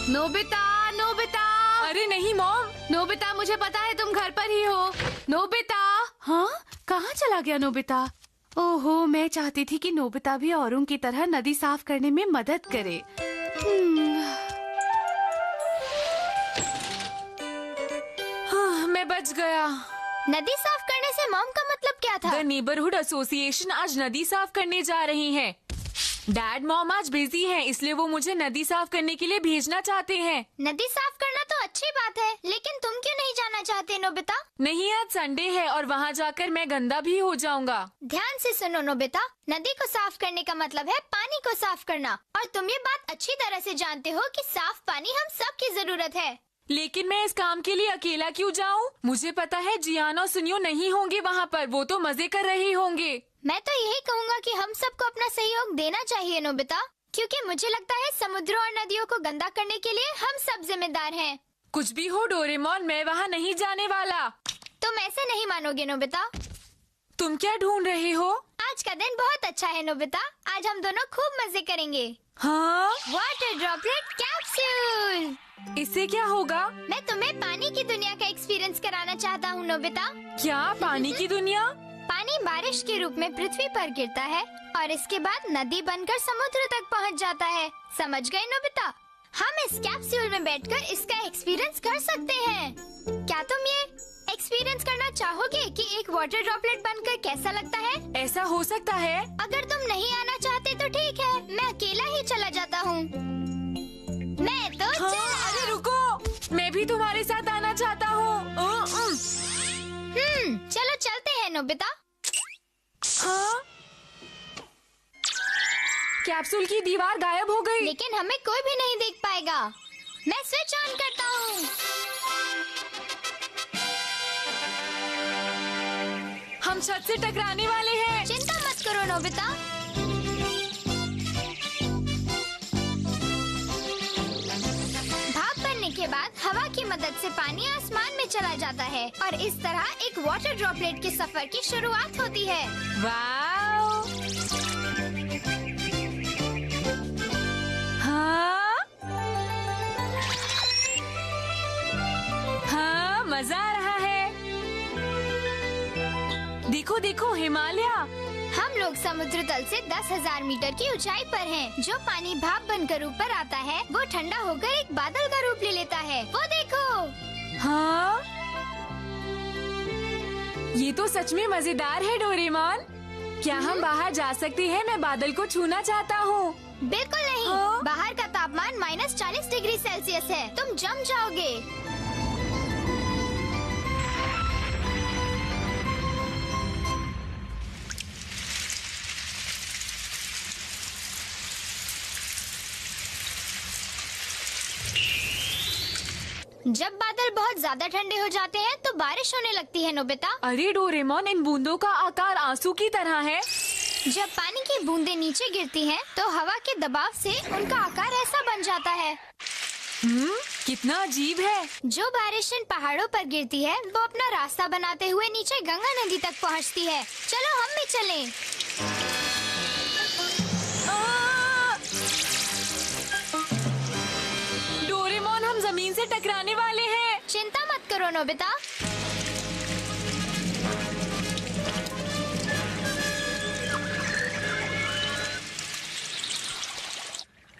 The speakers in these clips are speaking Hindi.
Nobita, Nobita. अरे नहीं मॉम। नोबिता, मुझे पता है तुम घर पर ही हो। नोबिता। हाँ, कहाँ चला गया नोबिता? ओहो, मैं चाहती थी कि नोबिता भी औरों की तरह नदी साफ करने में मदद करे। हाँ, मैं बच गया। नदी साफ करने से मॉम का मतलब क्या था? द नेबरहुड एसोसिएशन आज नदी साफ करने जा रही है। डैड मॉम आज बिजी हैं, इसलिए वो मुझे नदी साफ करने के लिए भेजना चाहते हैं। नदी साफ करना तो अच्छी बात है, लेकिन तुम क्यों नहीं जाना चाहते नोबिता? नहीं, आज संडे है और वहाँ जाकर मैं गंदा भी हो जाऊंगा। ध्यान से सुनो नोबिता, नदी को साफ करने का मतलब है पानी को साफ करना, और तुम ये बात अच्छी तरह से जानते हो कि साफ पानी हम सब की जरूरत है। लेकिन मैं इस काम के लिए अकेला क्यों जाऊँ? मुझे पता है जियान और सुनियो नहीं होंगे वहाँ पर, वो तो मजे कर रहे होंगे। मैं तो यही कहूँगा कि हम सबको अपना सहयोग देना चाहिए नोबिता, क्योंकि मुझे लगता है समुद्रों और नदियों को गंदा करने के लिए हम सब जिम्मेदार हैं। कुछ भी हो डोरेमोन, मैं वहाँ नहीं जाने वाला। तुम ऐसे नहीं मानोगे नोबिता। तुम क्या ढूंढ रहे हो? आज का दिन बहुत अच्छा है नोबिता, आज हम दोनों खूब मजे करेंगे। हाँ? Water droplet capsule. इससे क्या होगा? मैं तुम्हें पानी की दुनिया का एक्सपीरियंस कराना चाहता हूँ नोबिता। क्या पानी की दुनिया? पानी बारिश के रूप में पृथ्वी पर गिरता है और इसके बाद नदी बनकर समुद्र तक पहुँच जाता है। समझ गए नोबिता? हम इस कैप्सूल में बैठकर इसका एक्सपीरियंस कर सकते हैं। क्या तुम ये एक्सपीरियंस करना चाहोगे कि एक वाटर ड्रॉपलेट बनकर कैसा लगता है? ऐसा हो सकता है? अगर तुम नहीं आना चाहते तो ठीक है, मैं अकेला ही चला जाता हूँ। मैं तो हाँ, अरे रुको, मैं भी तुम्हारे साथ आना चाहता हूँ। चलो चलते हैं नोबिता। हाँ? कैप्सूल की दीवार गायब हो गई। लेकिन हमें कोई भी नहीं देख पाएगा। मैं स्विच ऑन करता हूँ। हम छत से टकराने वाले हैं। चिंता मत करो नोबिता। भाप बनने के बाद हवा की मदद से पानी आसमान में चला जाता है और इस तरह एक वाटर ड्रॉपलेट के सफर की शुरुआत होती है। वाओ! हाँ? हाँ, मजा आ रहा है। देखो देखो, हिमालय। हम लोग समुद्र तल से 10,000 मीटर की ऊंचाई पर हैं। जो पानी भाप बनकर ऊपर आता है वो ठंडा होकर एक बादल का रूप ले लेता है। वो देखो। हाँ? ये तो सच में मजेदार है डोरेमोन। क्या हम बाहर जा सकते हैं? मैं बादल को छूना चाहता हूँ। बिल्कुल नहीं। हाँ? बाहर का तापमान -40 डिग्री सेल्सियस है। तुम जम जाओगे। जब बादल बहुत ज्यादा ठंडे हो जाते हैं तो बारिश होने लगती है नोबिता। अरे डोरेमोन, इन बूंदों का आकार आंसू की तरह है। जब पानी की बूंदें नीचे गिरती हैं, तो हवा के दबाव से उनका आकार ऐसा बन जाता है। कितना अजीब है। जो बारिश इन पहाड़ों पर गिरती है वो अपना रास्ता बनाते हुए नीचे गंगा नदी तक पहुंचती है। चलो हम भी चलें। डोरेमोन, हम जमीन से टकराने वाले हैं। चिंता मत करो नोबिता।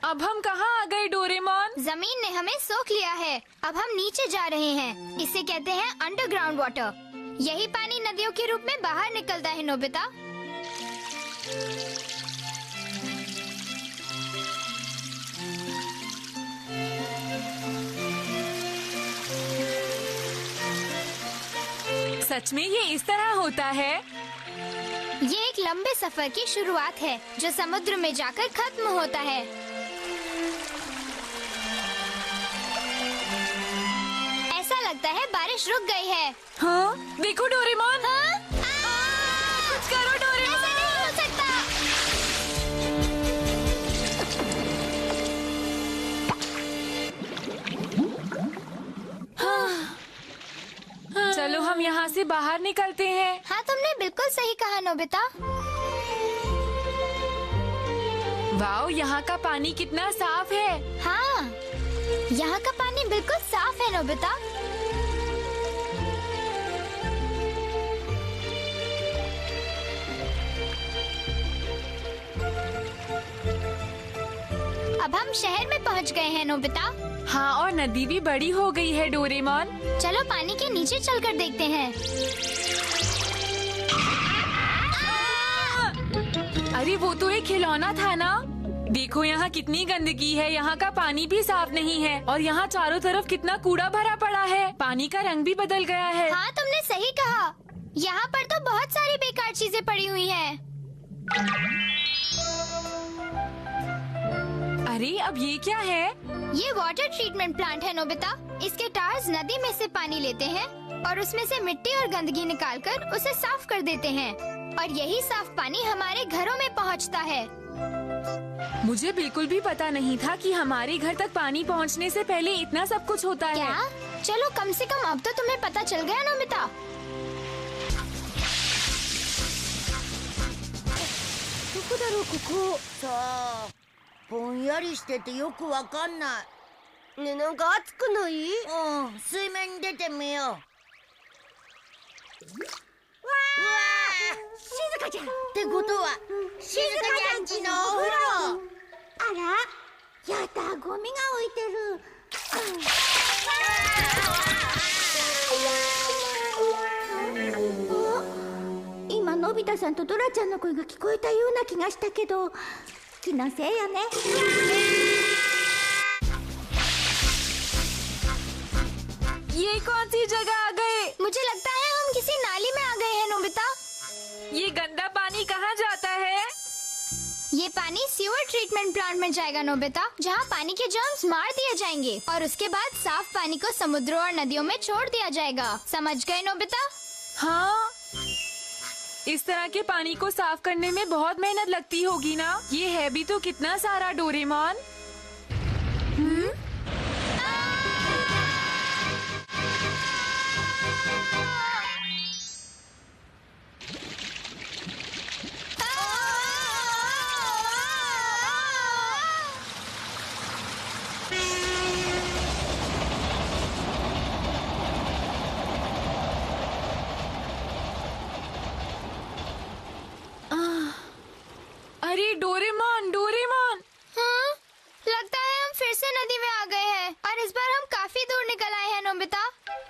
अब हम कहाँ आ गए डोरेमोन? जमीन ने हमें सोख लिया है। अब हम नीचे जा रहे हैं। इसे कहते हैं अंडरग्राउंड वाटर। यही पानी नदियों के रूप में बाहर निकलता है नोबिता। सच में ये इस तरह होता है? ये एक लंबे सफर की शुरुआत है जो समुद्र में जाकर खत्म होता है। ऐसा लगता है बारिश रुक गई है। हाँ? देखो डोरेमोन। हाँ? कुछ करो डोरेमोन। ऐसा नहीं हो सकता। चलो हम यहाँ से बाहर निकलते हैं। हाँ, तुमने बिल्कुल सही कहा नोबिता। वाओ, यहाँ का पानी कितना साफ है। हाँ, यहाँ का पानी बिल्कुल साफ है नोबिता। अब हम शहर में पहुँच गए हैं नोबिता। हाँ, और नदी भी बड़ी हो गई है डोरेमोन। चलो पानी के नीचे चलकर देखते हैं। अरे वो तो एक खिलौना था ना। देखो यहाँ कितनी गंदगी है, यहाँ का पानी भी साफ नहीं है और यहाँ चारों तरफ कितना कूड़ा भरा पड़ा है। पानी का रंग भी बदल गया है। हाँ तुमने सही कहा, यहाँ पर तो बहुत सारी बेकार चीजें पड़ी हुई हैं। अरे अब ये क्या है? ये वाटर ट्रीटमेंट प्लांट है नोबिता। इसके टायर्स नदी में से पानी लेते हैं और उसमें से मिट्टी और गंदगी निकालकर उसे साफ कर देते हैं और यही साफ पानी हमारे घरों में पहुंचता है। मुझे बिल्कुल भी पता नहीं था कि हमारे घर तक पानी पहुंचने से पहले इतना सब कुछ होता है। क्या? चलो कम से कम अब तो तुम्हें पता चल गया नोबिता। どこだろうここ。さあ、ぼんやりしててよくわかんない。ね、なんか暑くない？水面に出てみよう。わあ、静香ちゃん。ってことは、静香ちゃんちのお風呂。あら、やだ、ゴミが浮いてる。今のび太さんとドラちゃんの声が聞こえたような気がしたけど、気のせいよね。ये कौन सी जगह आ गए? मुझे लगता है हम किसी नाली में आ गए हैं नोबिता। ये गंदा पानी कहाँ जाता है? ये पानी सीवर ट्रीटमेंट प्लांट में जाएगा नोबिता, जहाँ पानी के जर्म्स मार दिए जाएंगे और उसके बाद साफ पानी को समुद्रों और नदियों में छोड़ दिया जाएगा। समझ गए नोबिता? हाँ, इस तरह के पानी को साफ करने में बहुत मेहनत लगती होगी ना। ये है भी तो कितना सारा डोरेमोन। अरे डोरेमोन, डोरेमोन। हाँ? लगता है हम फिर से नदी में आ गए हैं और इस बार हम काफी दूर निकल आए हैं नोबिता।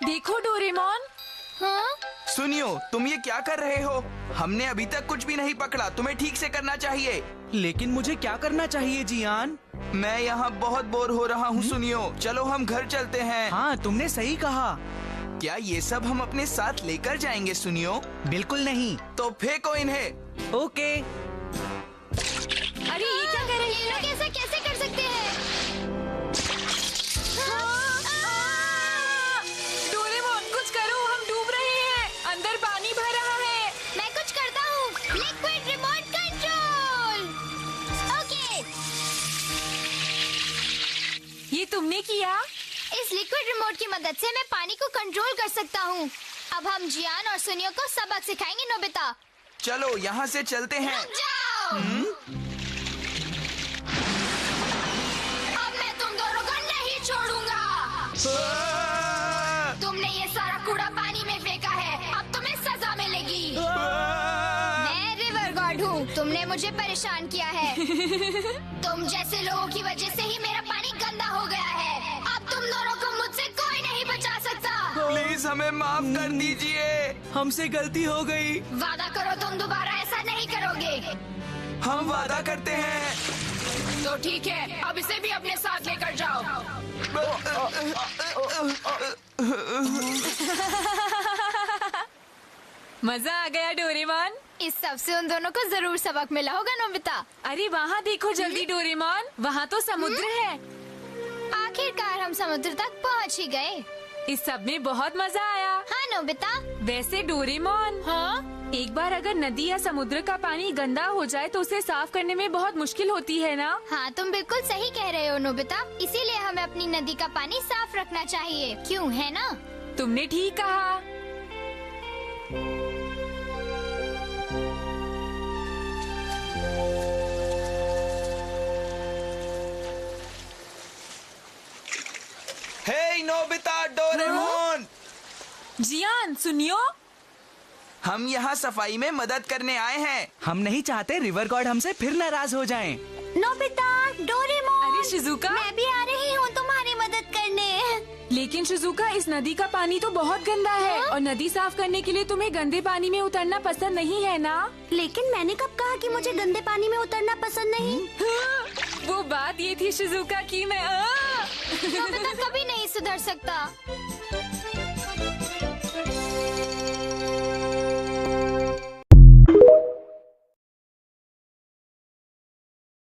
देखो डोरेमोन। हाँ? सुनियो, तुम ये क्या कर रहे हो? हमने अभी तक कुछ भी नहीं पकड़ा। तुम्हें ठीक से करना चाहिए। लेकिन मुझे क्या करना चाहिए जियान? मैं यहाँ बहुत बोर हो रहा हूँ। सुनियो, चलो हम घर चलते हैं। हाँ, तुमने सही कहा। क्या ये सब हम अपने साथ लेकर जाएंगे? सुनियो, बिल्कुल नहीं। तो फेंको इन्हें। ओके। अरे ये क्या कर रहे ये लोग ऐसा कैसे कर सकते हैं? डोरेमोन, कुछ करो, हम डूब रहे हैं। अंदर पानी भर रहा है। मैं कुछ करता हूँ। Liquid remote control. ओके। ये तुमने किया? इस लिक्विड रिमोट की मदद से मैं पानी को कंट्रोल कर सकता हूँ। अब हम जियान और सुनियो को सबक सिखाएंगे नोबिता। चलो यहाँ से चलते हैं। रुक जाओ। अब मैं तुम दोनों को नहीं छोड़ूंगा। तुमने ये सारा कूड़ा पानी में फेंका है, अब तुम्हें सजा मिलेगी। मैं रिवर गॉड हूँ, तुमने मुझे परेशान किया है। तुम जैसे लोगों की वजह से ही मेरा पानी गंदा हो गया है। अब तुम दोनों को मुझसे कोई नहीं बचा सकता। प्लीज हमें माफ कर दीजिए। हमसे गलती हो गई। वादा करो तुम दोबारा ऐसा नहीं करोगे। हम वादा करते हैं। तो ठीक है, अब इसे भी अपने साथ लेकर जाओ। मजा आ गया डोरेमोन। इस सब से उन दोनों को जरूर सबक मिला होगा नोबिता। अरे वहाँ देखो जल्दी डोरेमोन, वहाँ तो समुद्र है। आखिरकार हम समुद्र तक पहुँच ही गए। इस सब में बहुत मजा आया। हाँ नोबिता। वैसे डोरेमोन, हाँ? एक बार अगर नदी या समुद्र का पानी गंदा हो जाए तो उसे साफ करने में बहुत मुश्किल होती है ना। हाँ तुम बिल्कुल सही कह रहे हो नोबिता। इसीलिए हमें अपनी नदी का पानी साफ रखना चाहिए, क्यों है ना? तुमने ठीक कहा। Nobita, Doraemon. जियान सुनियो। हम यहाँ सफाई में मदद करने आए हैं। हम नहीं चाहते रिवर गॉड हमसे फिर नाराज हो जाएं। नोबिता, डोरेमोन, अरे शिजुका, मैं भी आ रही हूँ तुम्हारी मदद करने। लेकिन शिजुका इस नदी का पानी तो बहुत गंदा है और नदी साफ करने के लिए तुम्हें गंदे पानी में उतरना पसंद नहीं है ना? लेकिन मैंने कब कहा कि मुझे गंदे पानी में उतरना पसंद नहीं? वो बात ये थी शिजुका कि मैं नोबिता कभी नहीं सुधर सकता।